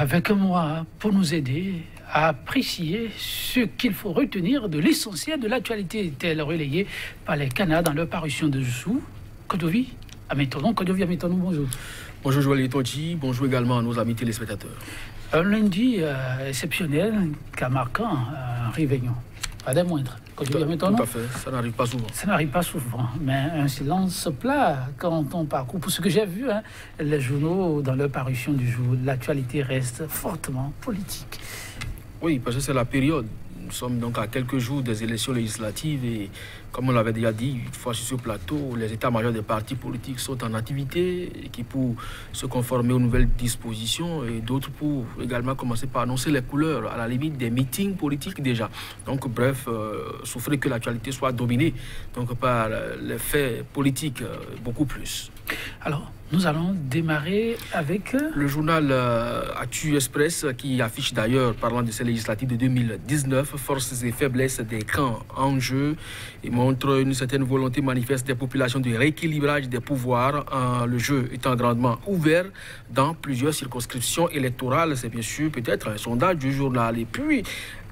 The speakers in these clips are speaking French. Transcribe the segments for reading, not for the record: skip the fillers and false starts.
avec moi pour nous aider à apprécier ce qu'il faut retenir de l'essentiel de l'actualité telle relayée par les canards dans leur parution de jour. Kodovi Amétonou, bonjour. Bonjour Joël Tonti, bonjour également à nos amis téléspectateurs. Un lundi exceptionnel, car marquant, réveillon. Pas des moindres. Tout à fait, ça n'arrive pas souvent. Ça n'arrive pas souvent, mais un silence plat quand on parcourt. Pour ce que j'ai vu, les journaux, dans leur parution du jour, l'actualité reste fortement politique. Oui, parce que c'est la période. Nous sommes donc à quelques jours des élections législatives et comme on l'avait déjà dit, une fois sur ce plateau, les états-majors des partis politiques sont en activité et qui pour se conformer aux nouvelles dispositions et d'autres pour également commencer par annoncer les couleurs à la limite des meetings politiques déjà. Donc bref, souffrir que l'actualité soit dominée donc par les faits politiques beaucoup plus. Alors, nous allons démarrer avec le journal Actu Express qui affiche d'ailleurs, parlant de ces législatives de 2019, forces et faiblesses des camps en jeu et montre une certaine volonté manifeste des populations de rééquilibrage des pouvoirs, le jeu étant grandement ouvert dans plusieurs circonscriptions électorales. C'est bien sûr peut-être un sondage du journal. Et puis,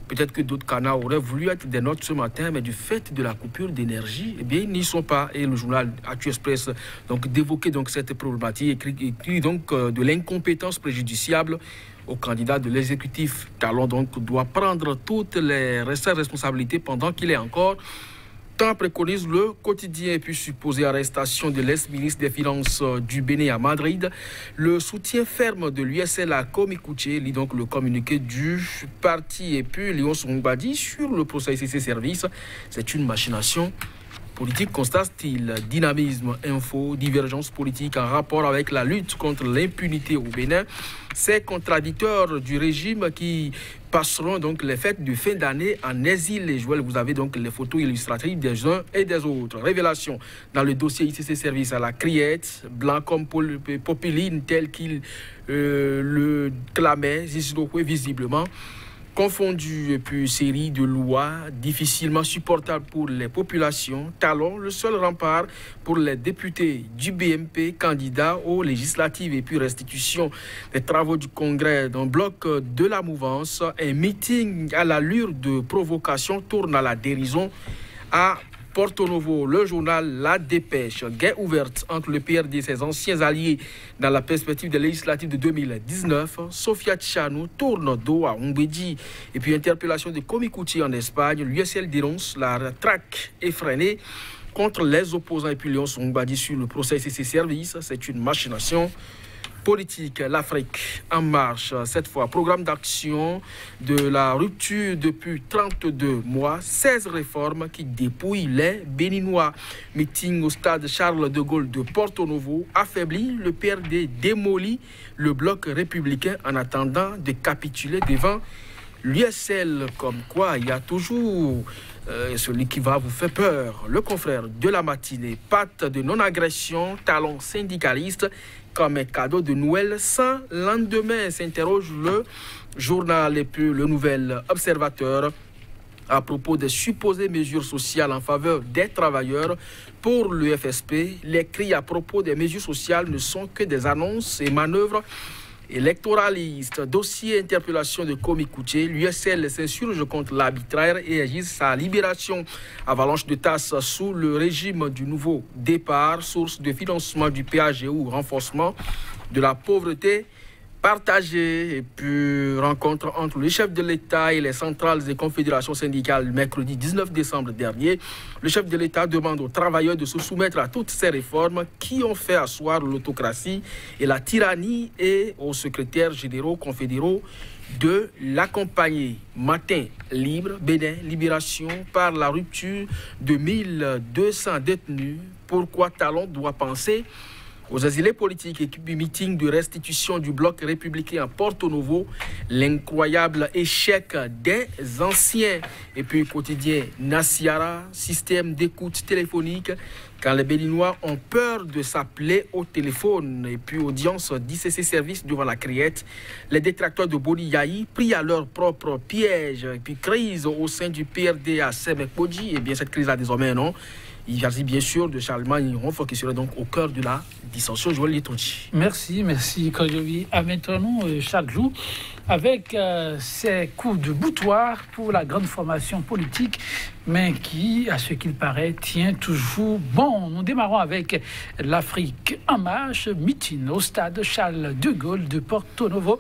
peut-être que d'autres canaux auraient voulu être des notes ce matin, mais du fait de la coupure d'énergie, eh bien, ils n'y sont pas. Et le journal Actu Express donc d'évoquer donc cette problématique, écrit donc de l'incompétence préjudiciable au candidat de l'exécutif. Talon donc doit prendre toutes les responsabilités pendant qu'il est encore. Tant préconise le quotidien et puis supposée arrestation de l'ex-ministre des Finances du Bénin à Madrid. Le soutien ferme de l'USL à Komi Kouché lit donc le communiqué du parti et puis Léon Songbadi sur le procès ICC Service. C'est une machination politique, constate-t-il. Dynamisme, info, divergence politique en rapport avec la lutte contre l'impunité au Bénin. Ces contradicteurs du régime qui passeront donc les fêtes de fin d'année en exil. Et Joël, vous avez donc les photos illustratives des uns et des autres. Révélation dans le dossier ICC Service à la criette, blanc comme Popeline tel qu'il le clamait, visiblement. Confondu et puis série de lois difficilement supportables pour les populations, Talon, le seul rempart pour les députés du BMP, candidats aux législatives et puis restitution des travaux du Congrès d'un bloc de la mouvance. Un meeting à l'allure de provocation tourne à la dérision à Porto Novo. Le journal La Dépêche, guerre ouverte entre le PRD et ses anciens alliés dans la perspective des législatives de 2019. Sofia Tchanou tourne dos à Ombedi. Et puis interpellation de Komi Kouché en Espagne. L'USL dénonce la traque effrénée contre les opposants. Et puis Léon Songbadi sur le procès ICC Service. C'est une machination politique. L'Afrique en marche, cette fois programme d'action de la rupture depuis 32 mois, 16 réformes qui dépouillent les Béninois. Meeting au stade Charles de Gaulle de Porto Novo, affaibli, le PRD démolit le bloc républicain en attendant de capituler devant l'USL. Comme quoi, il y a toujours celui qui va vous faire peur. Le confrère de la matinée, pacte de non-agression, talon syndicaliste comme un cadeau de Noël sans lendemain, s'interroge le journal et puis le Nouvel Observateur à propos des supposées mesures sociales en faveur des travailleurs. Pour le FSP, les cris à propos des mesures sociales ne sont que des annonces et manœuvres électoralistes. Dossier interpellation de Komi Kouché, l'USL s'insurge contre l'arbitraire et agit sa libération. Avalanche de tasses sous le régime du nouveau départ, source de financement du PAGU, renforcement de la pauvreté partagée. Et puis rencontre entre le chef de l'État et les centrales et confédérations syndicales mercredi 19 décembre dernier. Le chef de l'État demande aux travailleurs de se soumettre à toutes ces réformes qui ont fait asseoir l'autocratie et la tyrannie et aux secrétaires généraux confédéraux de l'accompagner. Matin libre, Bénin, libération par la rupture de 1200 détenus. Pourquoi Talon doit penser aux exilés politiques, équipe du meeting de restitution du bloc républicain à Porto Novo, l'incroyable échec des anciens. Et puis quotidien Nassiara, système d'écoute téléphonique, quand les Béninois ont peur de s'appeler au téléphone. Et puis audience d'ICC Service devant la criette, les détracteurs de Boni Yahi pris à leur propre piège. Et puis crise au sein du PRD à Sebekbodji. Et bien cette crise-là désormais, non, Il s'agit bien sûr de Charlemagne Ronfort qui serait donc au cœur de la dissension. Joël Litonji. Merci, Kodjovi. Maintenant, chaque jour, avec ces coups de boutoir pour la grande formation politique, mais qui, à ce qu'il paraît, tient toujours bon. Nous démarrons avec l'Afrique en marche, meeting au stade Charles de Gaulle de Porto Novo.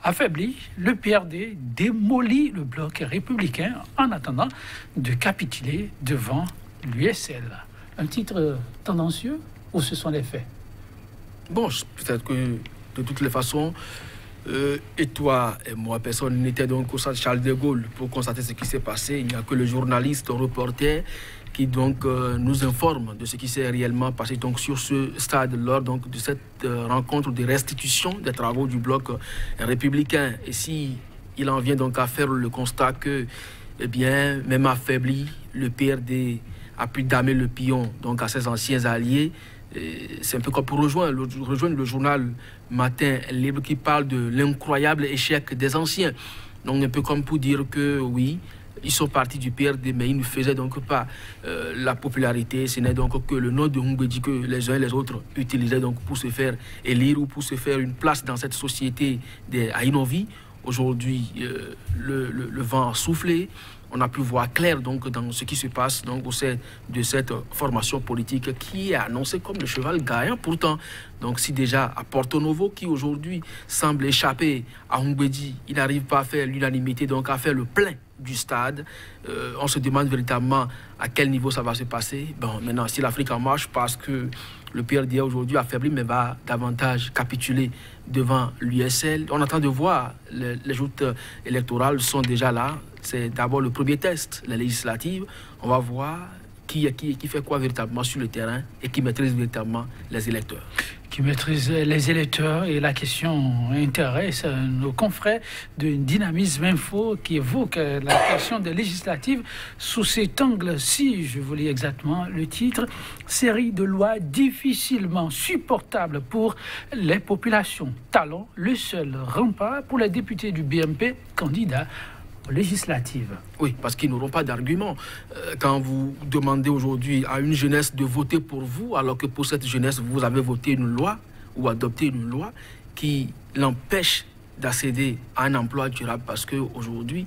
Affaibli, le PRD démolit le bloc républicain en attendant de capituler devant l'USL. Un titre tendancieux ou ce sont les faits? Bon, peut-être que de toutes les façons, et toi et moi, personne n'était donc au stade Charles de Gaulle pour constater ce qui s'est passé. Il n'y a que le journaliste, le reporter qui donc nous informe de ce qui s'est réellement passé donc, sur ce stade lors donc, de cette rencontre de restitution des travaux du bloc républicain. Et si il en vient donc à faire le constat que, eh bien, même affaibli, le PRD a pu damer le pion donc, à ses anciens alliés. C'est un peu comme pour rejoindre le journal Matin Libre qui parle de l'incroyable échec des anciens. Donc un peu comme pour dire que oui, ils sont partis du PRD, mais ils ne faisaient donc pas la popularité. Ce n'est donc que le nom de Mbedi que les uns et les autres utilisaient donc pour se faire élire ou pour se faire une place dans cette société des Aïnovi. Aujourd'hui, le vent a soufflé. On a pu voir clair donc, dans ce qui se passe donc, au sein de cette formation politique qui est annoncée comme le cheval gagnant. Pourtant, donc, si déjà à Porto Novo, qui aujourd'hui semble échapper à Mbedi, il n'arrive pas à faire l'unanimité, donc à faire le plein du stade, on se demande véritablement à quel niveau ça va se passer. Bon, maintenant, si l'Afrique en marche, parce que le PRD aujourd'hui affaibli, mais va davantage capituler devant l'USL. On attend de voir, les joutes électorales sont déjà là. C'est d'abord le premier test, les législatives. On va voir qui fait quoi véritablement sur le terrain et qui maîtrise véritablement les électeurs. Qui maîtrise les électeurs, et la question intéresse nos confrères de Dynamisme Info qui évoquent la question des législatives sous cet angle-ci. Je vous lis exactement le titre: série de lois difficilement supportables pour les populations. Talon, le seul rempart pour les députés du BMP candidats législatives. Oui, parce qu'ils n'auront pas d'argument. Quand vous demandez aujourd'hui à une jeunesse de voter pour vous, alors que pour cette jeunesse, vous avez voté une loi ou adopté une loi qui l'empêche d'accéder à un emploi durable, parce qu'aujourd'hui,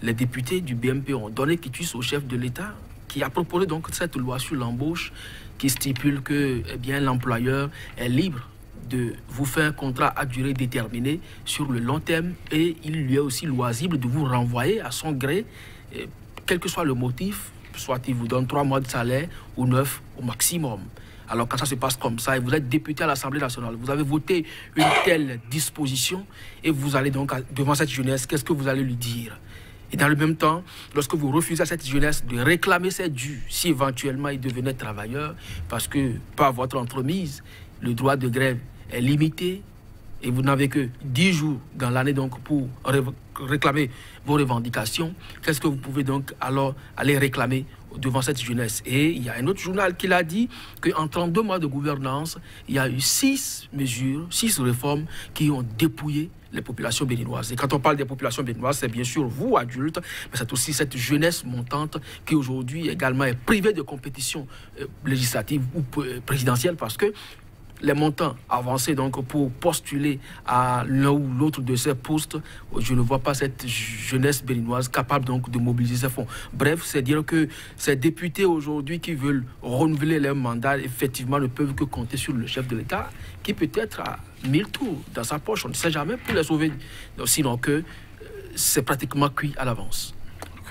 les députés du BMP ont donné quitus au chef de l'État qui a proposé donc cette loi sur l'embauche qui stipule que eh bien, l'employeur est libre de vous faire un contrat à durée déterminée sur le long terme, et il lui est aussi loisible de vous renvoyer à son gré, quel que soit le motif, soit il vous donne 3 mois de salaire ou 9 au maximum. Alors quand ça se passe comme ça, et vous êtes député à l'Assemblée nationale, vous avez voté une telle disposition, et vous allez donc devant cette jeunesse, qu'est-ce que vous allez lui dire? Et dans le même temps, lorsque vous refusez à cette jeunesse de réclamer ses dus, si éventuellement il devenait travailleur, parce que par votre entremise, le droit de grève est limité et vous n'avez que 10 jours dans l'année donc pour réclamer vos revendications, qu'est-ce que vous pouvez donc alors aller réclamer devant cette jeunesse? Et il y a un autre journal qui l'a dit qu'en 32 mois de gouvernance, il y a eu 6 mesures, 6 réformes qui ont dépouillé les populations béninoises. Et quand on parle des populations béninoises, c'est bien sûr vous, adultes, mais c'est aussi cette jeunesse montante qui aujourd'hui également est privée de compétition législative ou présidentielle, parce que les montants avancés donc pour postuler à l'un ou l'autre de ces postes, je ne vois pas cette jeunesse béninoise capable donc de mobiliser ses fonds. Bref, c'est dire que ces députés aujourd'hui qui veulent renouveler leur mandat, effectivement, ne peuvent que compter sur le chef de l'État, qui peut-être a 1000 tours dans sa poche, on ne sait jamais, pour les sauver. Donc, sinon que c'est pratiquement cuit à l'avance.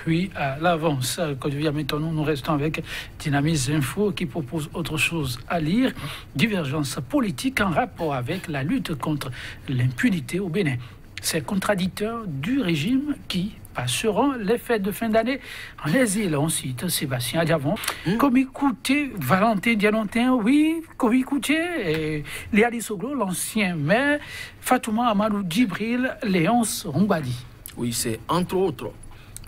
Puis à l'avance. Maintenant, nous restons avec Dynamisme Info qui propose autre chose à lire. Divergence politique en rapport avec la lutte contre l'impunité au Bénin. Ces contradicteurs du régime qui passeront les fêtes de fin d'année en exil. On cite Sébastien Adiavon. Komi Kouté, Valentin Dianontin, oui, Komi Kouté, Léali Soglo, l'ancien maire, Fatouma Amadou Djibril, Léonce Rombadi. Oui, c'est entre autres.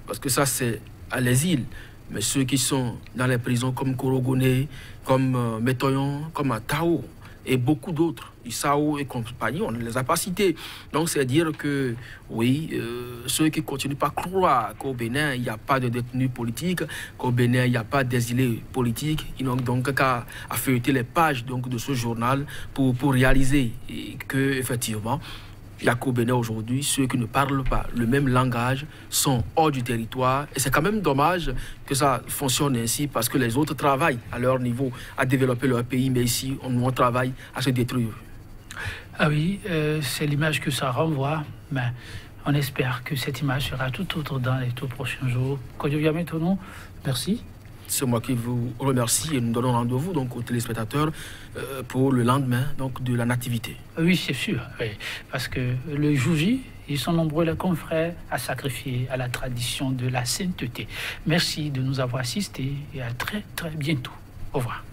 Parce que ça, c'est à l'exil. Mais ceux qui sont dans les prisons comme Korogone, comme Metoyon, comme à Tao, et beaucoup d'autres. Issao et compagnie, on ne les a pas cités. Donc c'est dire que, oui, ceux qui continuent pas à croire qu'au Bénin, il n'y a pas de détenus politiques, qu'au Bénin, il n'y a pas d'exilés politiques, ils n'ont donc qu'à feuilleter les pages donc, de ce journal pour réaliser que, effectivement, il y a qu'au Bénin aujourd'hui, ceux qui ne parlent pas le même langage sont hors du territoire. Et c'est quand même dommage que ça fonctionne ainsi parce que les autres travaillent à leur niveau à développer leur pays, mais ici, on travaille à se détruire. Ah oui, c'est l'image que ça renvoie, mais on espère que cette image sera tout autre dans les tout prochains jours. Kodjo Metonon, merci. C'est moi qui vous remercie et nous donnons rendez-vous donc aux téléspectateurs pour le lendemain donc de la nativité. Oui, c'est sûr, oui, parce que le jour J, ils sont nombreux les confrères à sacrifier à la tradition de la sainteté. Merci de nous avoir assistés et à très très bientôt. Au revoir.